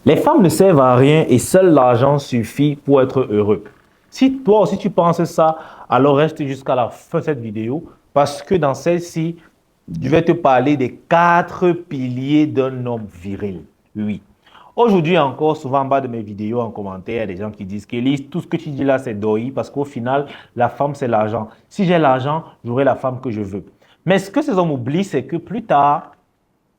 Les femmes ne servent à rien et seul l'argent suffit pour être heureux. Si toi aussi tu penses ça, alors reste jusqu'à la fin de cette vidéo parce que dans celle-ci, je vais te parler des 4 piliers d'un homme viril. Oui. Aujourd'hui encore, souvent en bas de mes vidéos, en commentaire, il y a des gens qui disent qu'Élise, tout ce que tu dis là, c'est doi parce qu'au final, la femme, c'est l'argent. Si j'ai l'argent, j'aurai la femme que je veux. Mais ce que ces hommes oublient, c'est que plus tard,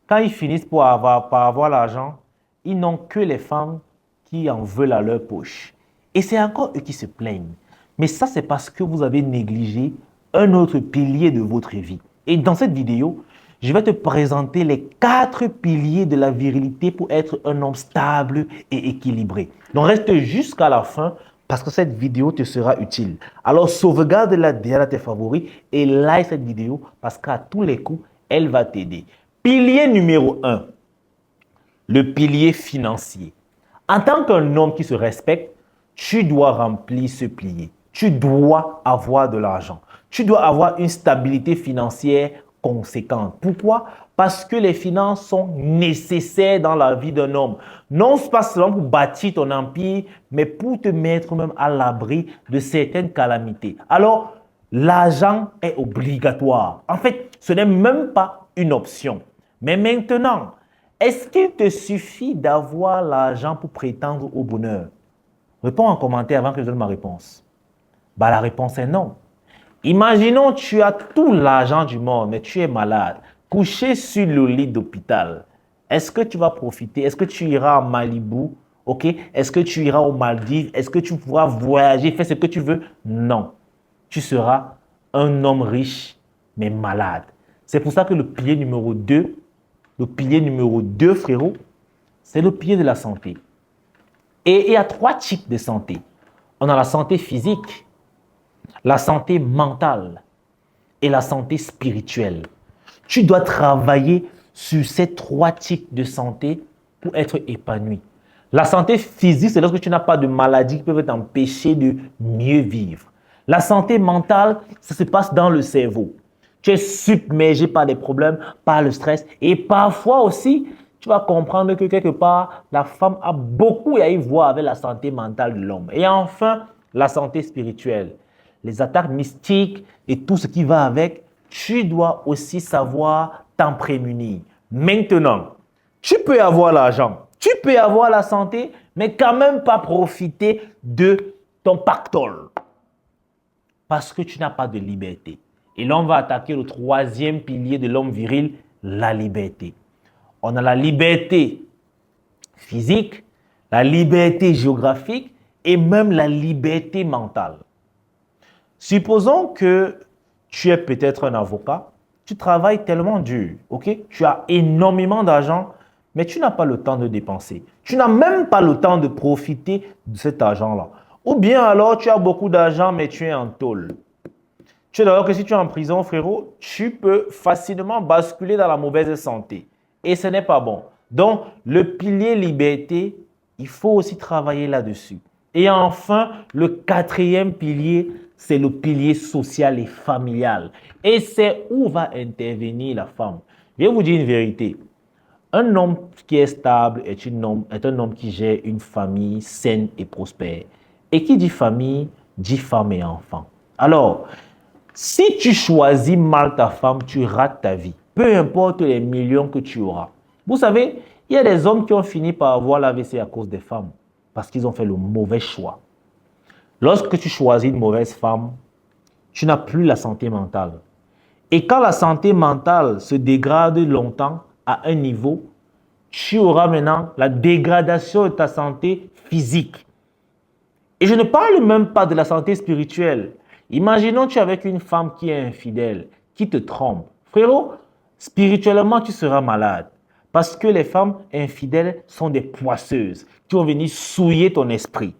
quand ils finissent par avoir l'argent, ils n'ont que les femmes qui en veulent à leur poche. Et c'est encore eux qui se plaignent. Mais ça, c'est parce que vous avez négligé un autre pilier de votre vie. Et dans cette vidéo, je vais te présenter les 4 piliers de la virilité pour être un homme stable et équilibré. Donc reste jusqu'à la fin parce que cette vidéo te sera utile. Alors sauvegarde-la derrière tes favoris et like cette vidéo parce qu'à tous les coups, elle va t'aider. Pilier numéro 1, le pilier financier. En tant qu'un homme qui se respecte, tu dois remplir ce pilier. Tu dois avoir de l'argent. Tu dois avoir une stabilité financière conséquente. Pourquoi? Parce que les finances sont nécessaires dans la vie d'un homme. Non pas seulement pour bâtir ton empire, mais pour te mettre même à l'abri de certaines calamités. Alors, l'argent est obligatoire. En fait, ce n'est même pas une option. Mais maintenant, est-ce qu'il te suffit d'avoir l'argent pour prétendre au bonheur? Réponds en commentaire avant que je donne ma réponse. La réponse est non. Imaginons que tu as tout l'argent du monde, mais tu es malade, couché sur le lit d'hôpital. Est-ce que tu vas profiter? Est-ce que tu iras à Malibu? Ok? Est-ce que tu iras aux Maldives? Est-ce que tu pourras voyager, faire ce que tu veux? Non. Tu seras un homme riche, mais malade. C'est pour ça que le pilier numéro 2, frérot, c'est le pilier de la santé. Et il y a 3 types de santé. On a la santé physique, la santé mentale et la santé spirituelle. Tu dois travailler sur ces 3 types de santé pour être épanoui. La santé physique, c'est lorsque tu n'as pas de maladies qui peuvent t'empêcher de mieux vivre. La santé mentale, ça se passe dans le cerveau. Tu es submergé par des problèmes, par le stress. Et parfois aussi, tu vas comprendre que quelque part, la femme a beaucoup à y voir avec la santé mentale de l'homme. Et enfin, la santé spirituelle. Les attaques mystiques et tout ce qui va avec, tu dois aussi savoir t'en prémunir. Maintenant, tu peux avoir l'argent, tu peux avoir la santé, mais quand même pas profiter de ton pactole. Parce que tu n'as pas de liberté. Et là, on va attaquer le 3e pilier de l'homme viril, la liberté. On a la liberté physique, la liberté géographique et même la liberté mentale. Supposons que tu es peut-être un avocat, tu travailles tellement dur, ok? Tu as énormément d'argent, mais tu n'as pas le temps de dépenser. Tu n'as même pas le temps de profiter de cet argent-là. Ou bien alors, tu as beaucoup d'argent, mais tu es en tôle. Tu sais d'ailleurs que si tu es en prison, frérot, tu peux facilement basculer dans la mauvaise santé. Et ce n'est pas bon. Donc, le pilier liberté, il faut aussi travailler là-dessus. Et enfin, le 4e pilier, c'est le pilier social et familial. Et c'est où va intervenir la femme. Je vais vous dire une vérité. Un homme qui est stable est un homme qui gère une famille saine et prospère. Et qui dit famille, dit femme et enfant. Alors, si tu choisis mal ta femme, tu rates ta vie. Peu importe les millions que tu auras. Vous savez, il y a des hommes qui ont fini par avoir l'AVC à cause des femmes. Parce qu'ils ont fait le mauvais choix. Lorsque tu choisis une mauvaise femme, tu n'as plus la santé mentale. Et quand la santé mentale se dégrade longtemps à un niveau, tu auras maintenant la dégradation de ta santé physique. Et je ne parle même pas de la santé spirituelle. Imaginons tu es avec une femme qui est infidèle, qui te trompe. Frérot, spirituellement, tu seras malade. Parce que les femmes infidèles sont des poisseuses qui vont venir souiller ton esprit.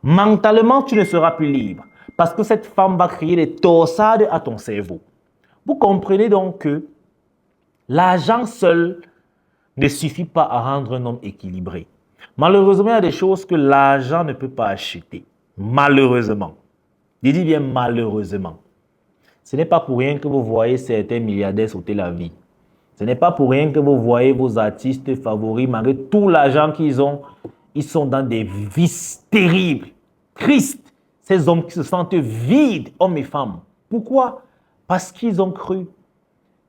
Mentalement, tu ne seras plus libre. Parce que cette femme va créer des torsades à ton cerveau. Vous comprenez donc que l'argent seul ne suffit pas à rendre un homme équilibré. Malheureusement, il y a des choses que l'argent ne peut pas acheter. Malheureusement. Je dis bien malheureusement. Ce n'est pas pour rien que vous voyez certains milliardaires sauter la vie. Ce n'est pas pour rien que vous voyez vos artistes favoris, malgré tout l'argent qu'ils ont, ils sont dans des vices terribles, tristes. Ces hommes qui se sentent vides, hommes et femmes. Pourquoi? Parce qu'ils ont cru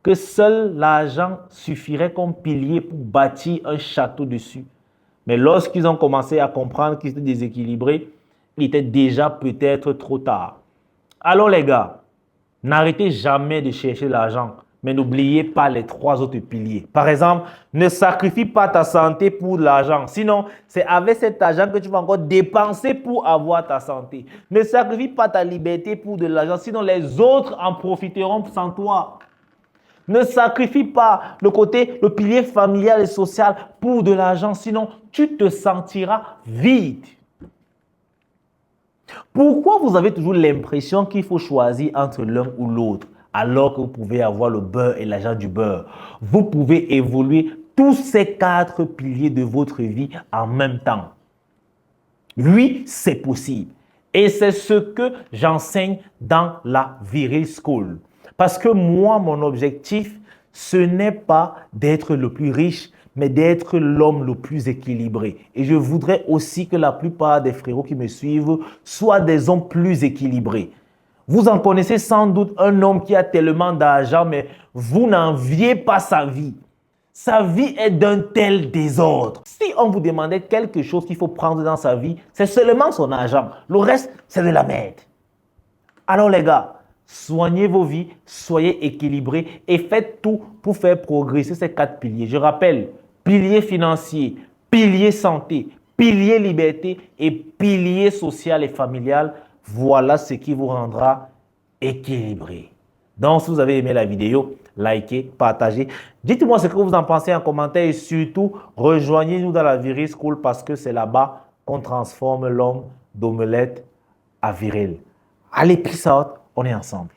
que seul l'argent suffirait comme pilier pour bâtir un château dessus. Mais lorsqu'ils ont commencé à comprendre qu'ils étaient déséquilibrés, il était déjà peut-être trop tard. Alors les gars, n'arrêtez jamais de chercher l'argent, mais n'oubliez pas les 3 autres piliers. Par exemple, ne sacrifie pas ta santé pour de l'argent. Sinon, c'est avec cet argent que tu vas encore dépenser pour avoir ta santé. Ne sacrifie pas ta liberté pour de l'argent. Sinon, les autres en profiteront sans toi. Ne sacrifie pas le pilier familial et social pour de l'argent. Sinon, tu te sentiras vide. Pourquoi vous avez toujours l'impression qu'il faut choisir entre l'un ou l'autre alors que vous pouvez avoir le beurre et l'argent du beurre? Vous pouvez évoluer tous ces 4 piliers de votre vie en même temps. Oui, c'est possible. Et c'est ce que j'enseigne dans la Viril School. Parce que moi, mon objectif, ce n'est pas d'être le plus riche, mais d'être l'homme le plus équilibré. Et je voudrais aussi que la plupart des frérots qui me suivent soient des hommes plus équilibrés. Vous en connaissez sans doute un homme qui a tellement d'argent, mais vous n'enviez pas sa vie. Sa vie est d'un tel désordre. Si on vous demandait quelque chose qu'il faut prendre dans sa vie, c'est seulement son argent. Le reste, c'est de la merde. Alors les gars, soignez vos vies, soyez équilibrés et faites tout pour faire progresser ces 4 piliers. Je rappelle, pilier financier, pilier santé, pilier liberté et pilier social et familial. Voilà ce qui vous rendra équilibré. Donc, si vous avez aimé la vidéo, likez, partagez. Dites-moi ce que vous en pensez en commentaire et surtout, rejoignez-nous dans la Viril School parce que c'est là-bas qu'on transforme l'homme d'omelette à viril. Allez, peace out, on est ensemble.